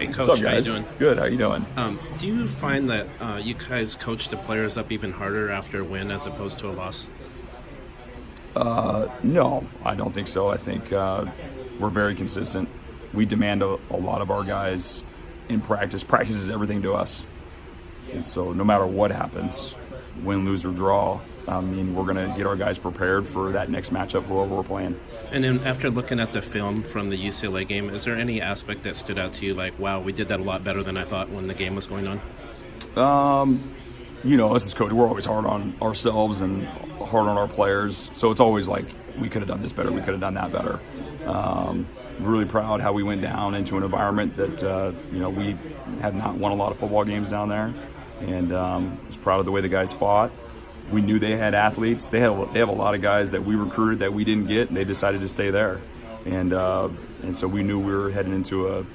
Hey, What's up, Coach, how you guys? doing? Good. How you doing? Do you find that you guys coach the players up even harder after a win as opposed to a loss? No, I don't think so. I think we're very consistent. We demand a lot of our guys in practice. Practice is everything to us, and so no matter what happens, win, lose, or draw, I mean, we're going to get our guys prepared for that next matchup, whoever we're playing. And then after looking at the film from the UCLA game, is there any aspect that stood out to you like, wow, we did that a lot better than I thought when the game was going on? You know, us as coach, we're always hard on ourselves and hard on our players. So it's always like, we could have done this better, we could have done that better. Really proud how we went down into an environment that, we have not won a lot of football games down there. And was proud of the way the guys fought. We knew they had athletes. They have a lot of guys that we recruited that we didn't get, and they decided to stay there. And so we knew we were heading into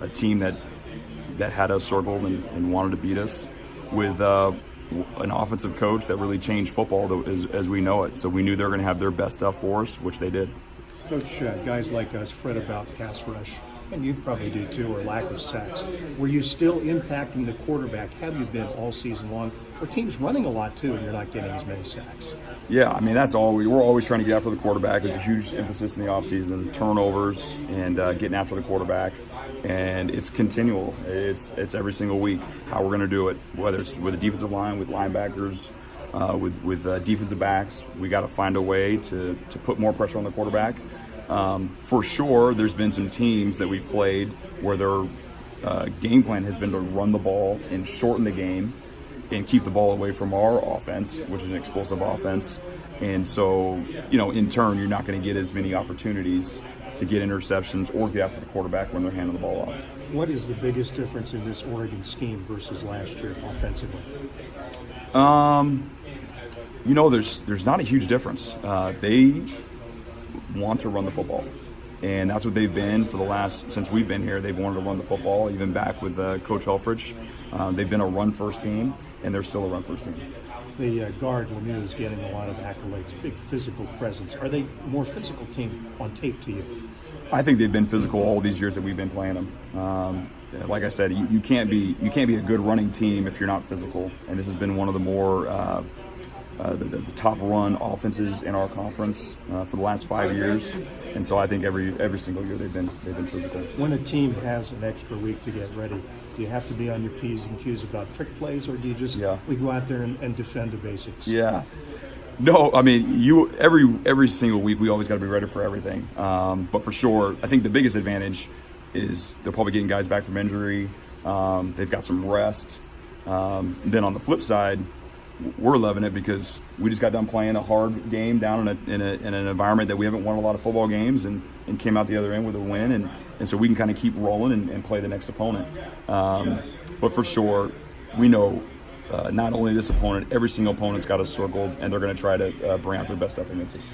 a team that had us circled and wanted to beat us, with an offensive coach that really changed football as we know it. So we knew they were going to have their best stuff for us, which they did. Coach, guys like us fret about pass rush, and you probably do too, or lack of sacks. Were you still impacting the quarterback? Have you been all season long? Or teams running a lot too, and you're not getting as many sacks? Yeah, I mean, that's all we're always trying to get after the quarterback. There's a huge emphasis in the offseason, turnovers and getting after the quarterback. And it's continual. It's every single week how we're going to do it, whether it's with the defensive line, with linebackers, with defensive backs. We got to find a way to put more pressure on the quarterback. For sure, there's been some teams that we've played where their game plan has been to run the ball and shorten the game and keep the ball away from our offense, which is an explosive offense. And so, in turn, you're not going to get as many opportunities to get interceptions or get after the quarterback when they're handing the ball off. What is the biggest difference in this Oregon scheme versus last year offensively? There's not a huge difference. They want to run the football, and that's what they've been for since we've been here. They've wanted to run the football, even back with Coach Helfrich. They've been a run-first team, and they're still a run-first team. The guard, Lemieux, is getting a lot of accolades, big physical presence. Are they more physical team on tape to you? I think they've been physical all these years that we've been playing them. Like I said, you can't be a good running team if you're not physical, and this has been one of the more the top run offenses in our conference for the last 5 years, and so I think every single year they've been physical. When a team has an extra week to get ready, do you have to be on your P's and Q's about trick plays, or do you just we go out there and defend the basics? Yeah. No, I mean, every single week we always got to be ready for everything. But for sure, I think the biggest advantage is they're probably getting guys back from injury. They've got some rest. Then on the flip side, we're loving it because we just got done playing a hard game down in an environment that we haven't won a lot of football games, and came out the other end with a win, and so we can kind of keep rolling and play the next opponent. But for sure, we know not only this opponent, every single opponent's got us circled, and they're going to try to bring out their best stuff against us.